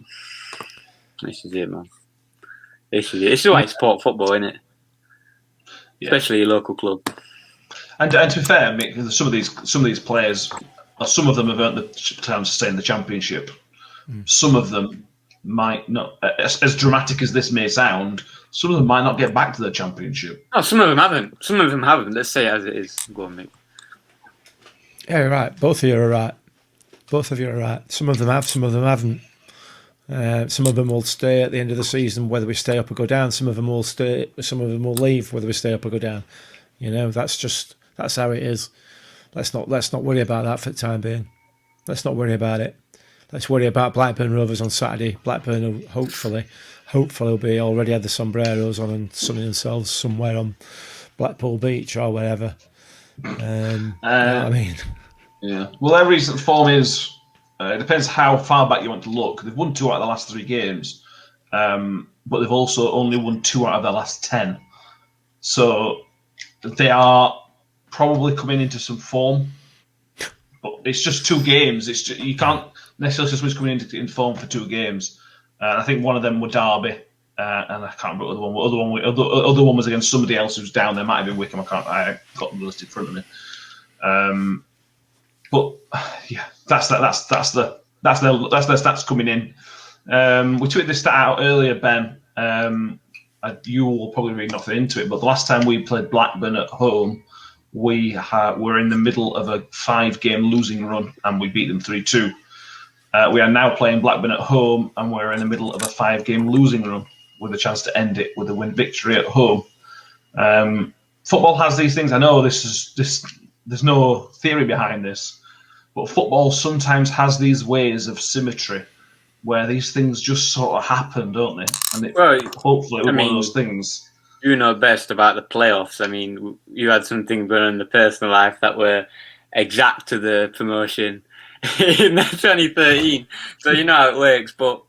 this is it, man. This is it. It's the way sport football, isn't it? Yeah. Especially your local club. And to be fair, some of these players, some of them have earned the chance to stay in the Championship. Some of them might not, as dramatic as this may sound, some of them might not get back to the Championship. No, some of them haven't. Some of them haven't. Let's say it as it is. Go on, mate. Yeah, you're right. Both of you are right. Some of them have, some of them haven't. Some of them will stay at the end of the season, whether we stay up or go down. Some of them will stay. Some of them will leave, whether we stay up or go down. You know, that's how it is. Let's not worry about that for the time being. Let's not worry about it. Let's worry about Blackburn Rovers on Saturday. Blackburn will hopefully will be already had the sombreros on and sunning themselves somewhere on Blackpool Beach or wherever. You know what I mean? Yeah. Well, their recent form is. It depends how far back you want to look. They've won 2 out of the last 3 games, but they've also only won 2 out of their last 10. So they are probably coming into some form. But it's just 2 games. It's just, you can't necessarily say somebody's coming into form for 2 games. I think one of them were Derby, and I can't remember the other one. Other one was against somebody else who's down there. Might have been Wickham. I got the list in front of me. But yeah, that's their stats coming in. We tweeted this stat out earlier, Ben. You will probably read nothing into it, but the last time we played Blackburn at home, we were in the middle of a 5-game losing run, and we beat them 3-2. We are now playing Blackburn at home, and we're in the middle of a 5-game losing run with a chance to end it with a win victory at home. Football has these things. I know there's no theory behind this, but football sometimes has these ways of symmetry where these things just sort of happen, don't they? And hopefully one of those things. You know best about the playoffs. I mean, you had something going on in the personal life that were exact to the promotion in 2013. So you know how it works. But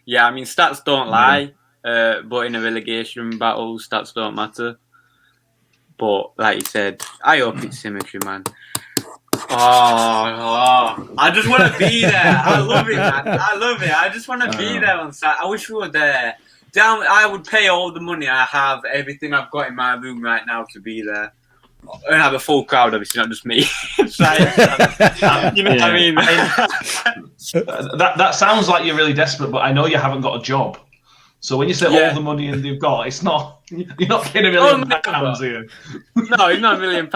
yeah, I mean, stats don't lie. But in a relegation battle, stats don't matter. But like you said, I hope it's symmetry, man. Oh, I just want to be there. I love it, man. I love it. I just want to be there on Saturday. I wish we were there. I would pay all the money I have, everything I've got in my room right now to be there. And have a full crowd, obviously, not just me. You know what I mean? That sounds like you're really desperate, but I know you haven't got a job. So when you say all the money you've got, it's not. You're not getting £1 million here. No, it's not £1 million,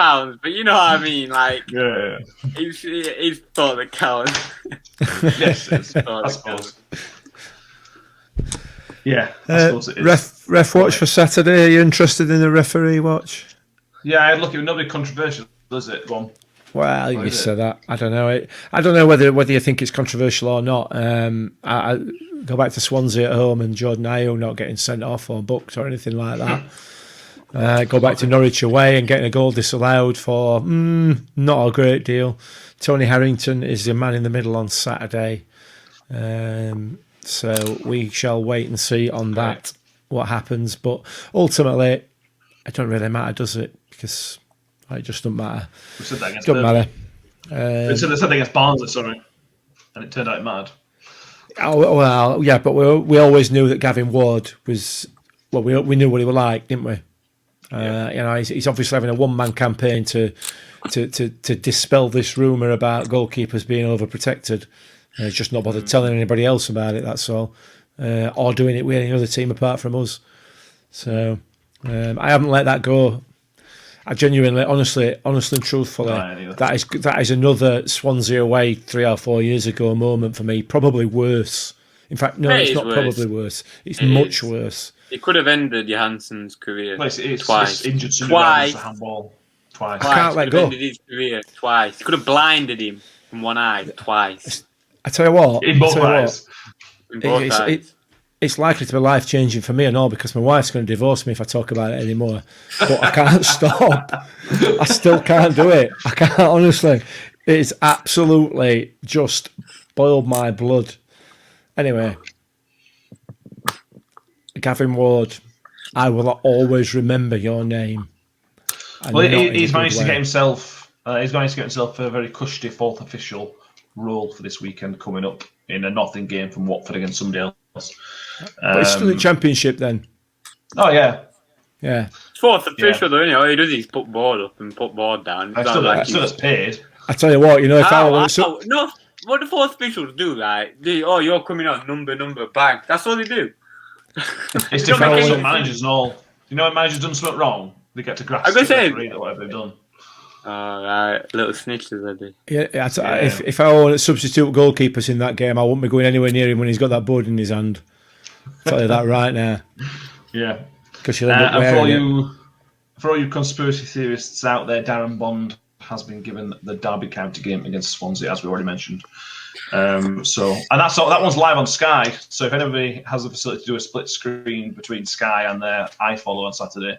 but you know what I mean. Like, yeah. He's thought that counts. Yes, I suppose. Yeah, I suppose it is. Ref watch for Saturday. Are you interested in the referee watch? Yeah, I'd look at nobody controversial, is it? Go on. Well, you said that. I don't know. I don't know whether you think it's controversial or not. I go back to Swansea at home and Jordan Ayew not getting sent off or booked or anything like that. Go back to Norwich away and getting a goal disallowed for not a great deal. Tony Harrington is the man in the middle on Saturday. So we shall wait and see on that what happens. But ultimately, it don't really matter, does it? Because it just doesn't matter. We said that against doesn't matter. We said that against Barnsley, sorry, and it turned out mad. Oh well, yeah, but we always knew that Gavin Ward was. Well, we knew what he was like, didn't we? He's obviously having a one-man campaign to dispel this rumour about goalkeepers being overprotected. He's just not bothered telling anybody else about it. That's all, or doing it with any other team apart from us. So I haven't let that go. I genuinely, honestly and truthfully, that is another Swansea away 3 or 4 years ago moment for me. Probably worse. In fact, no, it's not probably worse. It's much worse. It could have ended Johansson's career twice. It's injured twice. Handball. Twice. I can't let go. Ended his career twice. It could have blinded him from one eye twice. I tell you what. In both eyes. It's likely to be life-changing for me and all because my wife's going to divorce me if I talk about it anymore. But I can't stop. I still can't do it. I can't, honestly. It's absolutely just boiled my blood. Anyway, Gavin Ward, I will always remember your name. Well, he's managed to get himself. He's managed to get himself a very cushy fourth official role for this weekend coming up in a nothing game from Watford against somebody else. But it's still the Championship then. Oh yeah. Fourth official though, all he does is put board up and put board down. I still gets paid. I tell you what, if I want no, what the fourth officials do, right? You're coming on number, bang. That's all they do. It's different for some managers and all. When managers done something wrong, they get to grasp whatever they've done. Right, little snitches, I do. Yeah, if I want to substitute goalkeepers in that game, I won't be going anywhere near him when he's got that board in his hand. I'll tell you that right now. Yeah. Because you'll end up wearing for all you conspiracy theorists out there, Darren Bond has been given the Derby County game against Swansea, as we already mentioned. And that one's live on Sky. So if anybody has the facility to do a split screen between Sky and their iFollow on Saturday,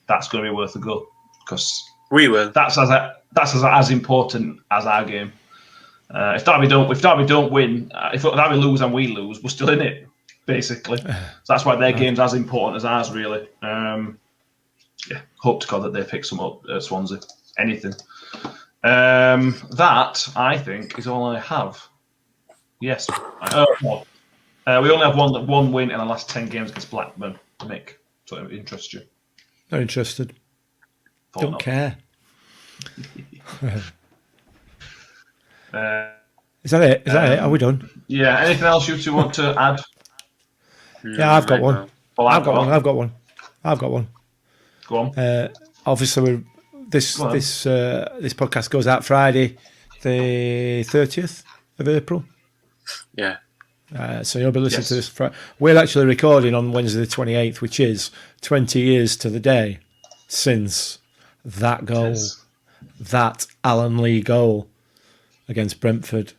that's going to be worth a go because we will. That's as important as our game. If Derby don't win, if Derby lose and we lose, we're still in it. Basically, so that's why their game's as important as ours, really. Hope to God that they pick some up at Swansea. Anything. That I think is all I have. Yes. We only have one win in the last 10 games against Blackburn. Nick, so it interests you? Not interested. Don't care. Is that it? Are we done? Yeah. Anything else you two want to add? Yeah, I've got one. I've got one. Go on. Obviously, this podcast goes out Friday, the 30th of April. Yeah. So you'll be listening to this. We're actually recording on Wednesday the 28th, which is 20 years to the day since that goal, that Alan Lee goal against Brentford.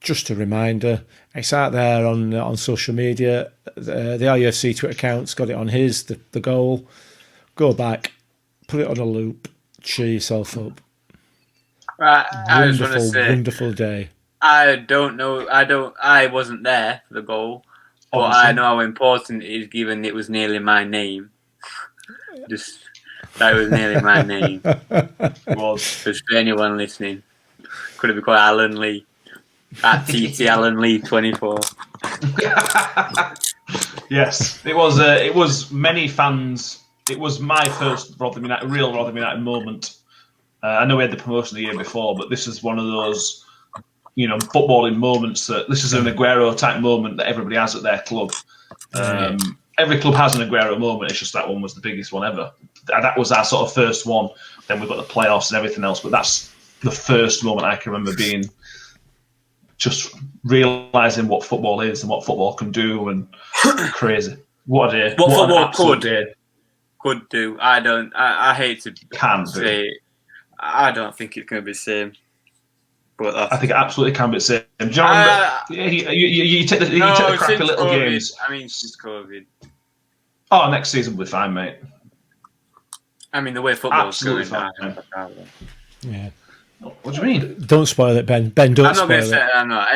Just a reminder, it's out there on social media. The RUFC Twitter account's got it on his, the goal. Go back, put it on a loop, cheer yourself up. Right, I was going to say, wonderful day. I don't know. I wasn't there for the goal, but I know how important it is, given it was nearly my name. That was nearly my name. It was. For anyone listening, could have been called Alan Lee at TT Alan Lee 24. Yes, it was. It was many fans. It was my first real Rotherham United moment. I know we had the promotion the year before, but this is one of those, footballing moments that this is an Aguero type moment that everybody has at their club. Every club has an Aguero moment. It's just that one was the biggest one ever. That was our sort of first one. Then we've got the playoffs and everything else, but that's the first moment I can remember being just realising what football is and what football can do, and crazy. What a day. What football could do. I hate to say do. I don't think it's going to be the same. But I think it absolutely can be the same. Do you take the crappy little COVID, games. I mean, since COVID. Oh, next season will be fine, mate. I mean, the way football's going fine. Yeah. What do you mean? Don't spoil it, Ben. Ben, don't spoil it. I'm not.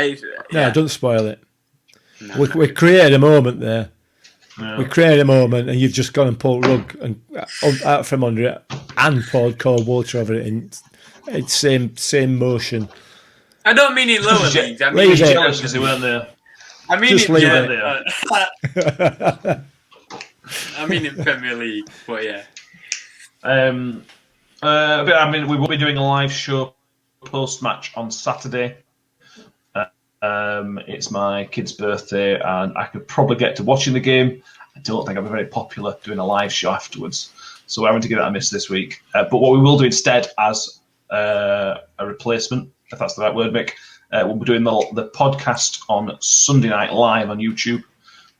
No, don't spoil it. No. We created a moment there. Yeah. We created a moment, and you've just gone and pulled rug and out from under it and poured cold water over it in it's same motion. I don't mean in lower leagues. I mean leave in it. Jealous because they weren't there. I mean Just in leave it. I mean in Premier League, but yeah. We will be doing a live show post-match on Saturday. It's my kid's birthday, and I could probably get to watching the game. I don't think I'll be very popular doing a live show afterwards, so we're having to give that a miss this week. But what we will do instead, as a replacement, if that's the right word, Mick, we'll be doing the podcast on Sunday night live on YouTube.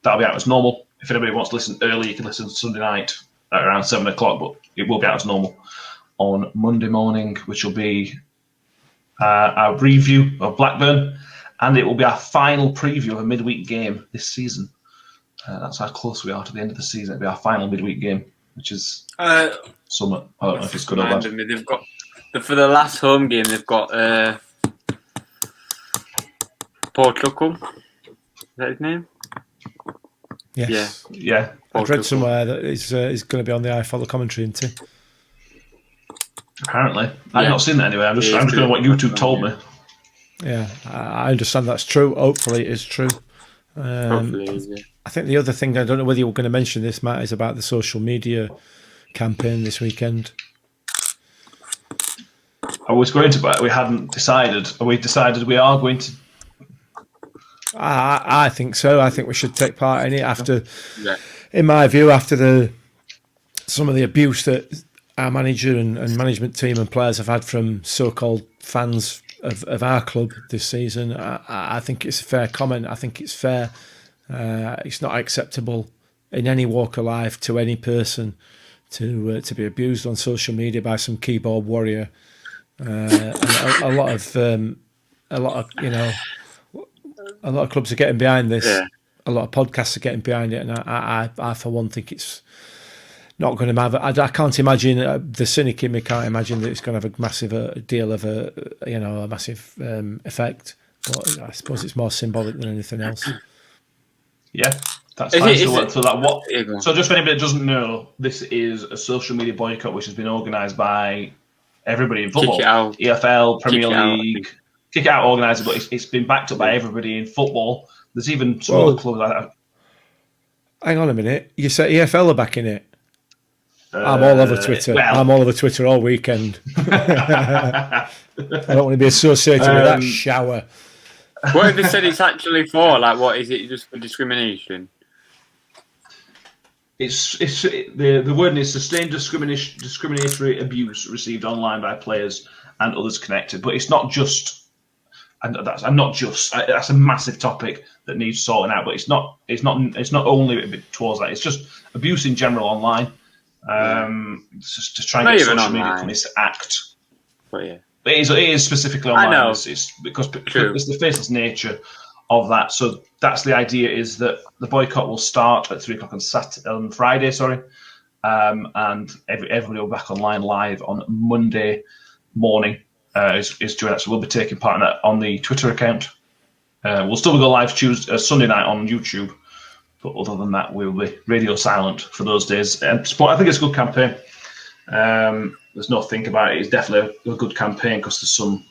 That'll be out as normal. If anybody wants to listen early, you can listen Sunday night at around 7 o'clock, but it will be out as normal on Monday morning, which will be our review of Blackburn, and it will be our final preview of a midweek game this season. That's how close we are to the end of the season. It'll be our final midweek game, which is somewhat. I don't know if it's good or bad. They've got for the last home game. They've got Portugal. Is that his name? Yes. Yeah. I've read somewhere that he's going to be on the iFollow commentary, isn't he? Apparently. I've not seen that anyway. I'm just going on what YouTube told me. Yeah, I understand that's true. Hopefully it is true. I think the other thing, I don't know whether you were going to mention this, Matt, is about the social media campaign this weekend. I was going to, but we hadn't decided. We decided we are going to. I think so. I think we should take part in it in my view, after some of the abuse that our manager and management team and players have had from so-called fans of our club this season. I think it's a fair comment. I think it's fair. It's not acceptable in any walk of life to any person to be abused on social media by some keyboard warrior. And a lot of clubs are getting behind this. Yeah. A lot of podcasts are getting behind it, and I for one think it's not going to have. I can't imagine the cynic in me can't imagine that it's going to have a massive deal of a massive effect. But I suppose it's more symbolic than anything else. Yeah, that's fine. So just for anybody that doesn't know, this is a social media boycott which has been organised by everybody in football, EFL, Premier League. Kick it out organiser, but it's been backed up by everybody in football. There's even some other clubs like that. Hang on a minute. You said EFL are backing it? I'm all over Twitter. I'm all over Twitter all weekend. I don't want to be associated with that shower. What have they said it's actually for? Like, what is it? Just for discrimination? It's the word is sustained discriminatory abuse received online by players and others connected. But it's not just. And that's a massive topic that needs sorting out. But it's not only towards that. It's just abuse in general online. It's just to try and get social media companies to act. But yeah, it is specifically online. I know. It's because it's the faceless nature of that. So that's the idea: is that the boycott will start at 3 o'clock on Friday. And everybody will be back online live on Monday morning. Is doing that, so we'll be taking part in that on the Twitter account. We'll still go live Sunday night on YouTube, but other than that, we'll be radio silent for those days. And I think it's a good campaign. There's no think about it. It's definitely a good campaign because there's some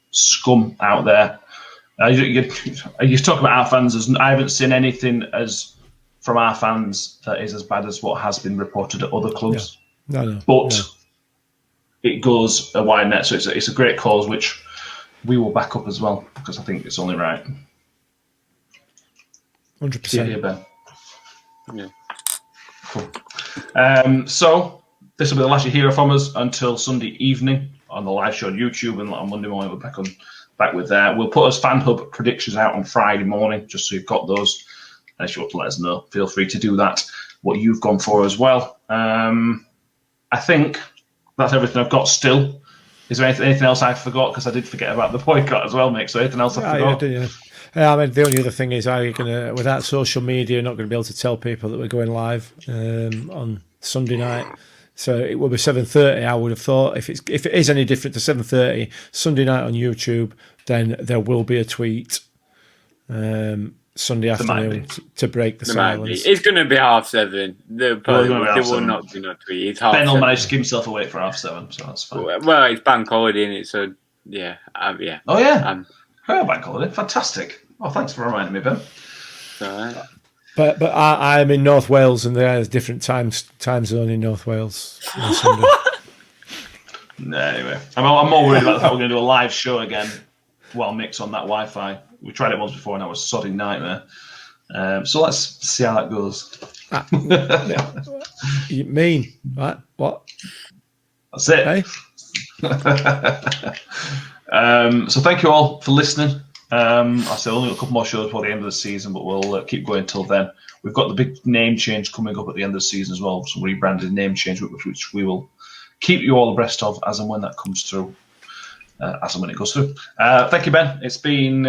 scum out there. You talk about our fans. I haven't seen anything as from our fans that is as bad as what has been reported at other clubs. Yeah. No. But it goes a wide net, so it's a great cause which we will back up as well because I think it's only right. 100%. Yeah, Ben. Yeah. Cool. So this will be the last you hear from us until Sunday evening on the live show on YouTube, and on Monday morning we're back with that. We'll put us Fan Hub predictions out on Friday morning, just so you've got those. And if you want to let us know, feel free to do that. What you've gone for as well. I think that's everything I've got still. Is there anything else I forgot? Because I did forget about the boycott as well, Mick. So anything else I forgot? Yeah, I mean, the only other thing is, how are you going to, without social media, you're not going to be able to tell people that we're going live on Sunday night. So it will be 7:30. I would have thought if it is any different to 7:30 Sunday night on YouTube, then there will be a tweet Sunday afternoon to break the silence. It's going to be 7:30. There will not be no tweet. It's Ben will manage to keep himself awake for 7:30, so that's fine. Well, it's bank holiday, isn't it? So yeah, yeah. Oh yeah, bank holiday, fantastic. Oh, thanks for reminding me, Ben. Right. But I'm in North Wales, and there is different time zone in North Wales on Sunday. No, anyway, I'm more worried about the fact we're going to do a live show again while Mick's on that Wi-Fi. We tried it once before, and that was a sodding nightmare. So let's see how that goes. You mean what? That's it. Hey? So thank you all for listening. I said only a couple more shows before the end of the season, but we'll keep going till then. We've got the big name change coming up at the end of the season as well, some rebranded name change, which we will keep you all abreast of as and when that comes through, as and when it goes through. Thank you, Ben. It's been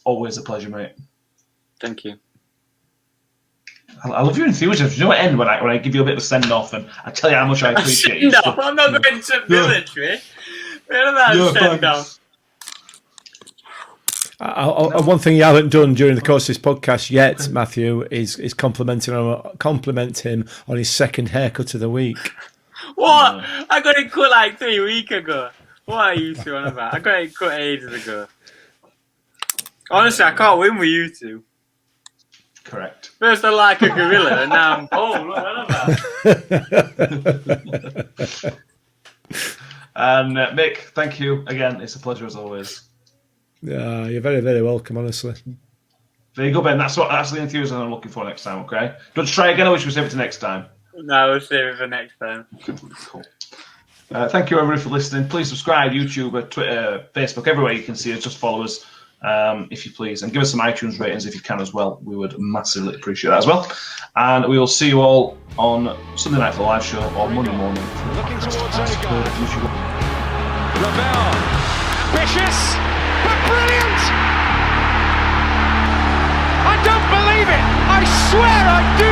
always a pleasure, mate. Thank you. I love your enthusiasm. You know what, end when I give you a bit of a send off and I tell you how much I appreciate you. No, I'm not going to military. Where about send off? One thing you haven't done during the course of this podcast yet, Matthew, is compliment him on his second haircut of the week. What? I got it cut like 3 weeks ago. What are you two on about? I got it cut ages ago. Honestly, I can't win with you two. Correct. First I like a gorilla, and now I'm about. And Mick, thank you again. It's a pleasure as always. Yeah, you're very, very welcome, honestly. There you go, Ben. That's the enthusiasm I'm looking for next time, okay? Don't try again, or we should save it to next time? No, we'll save it for next time. Cool. Thank you, everybody, for listening. Please subscribe, YouTube, Twitter, Facebook, everywhere you can see us. Just follow us, if you please. And give us some iTunes ratings if you can as well. We would massively appreciate that as well. And we will see you all on Sunday night for the live show or Monday morning. Looking towards Odegaard. Ravel. Ambitious. But brilliant! I don't believe it! I swear I do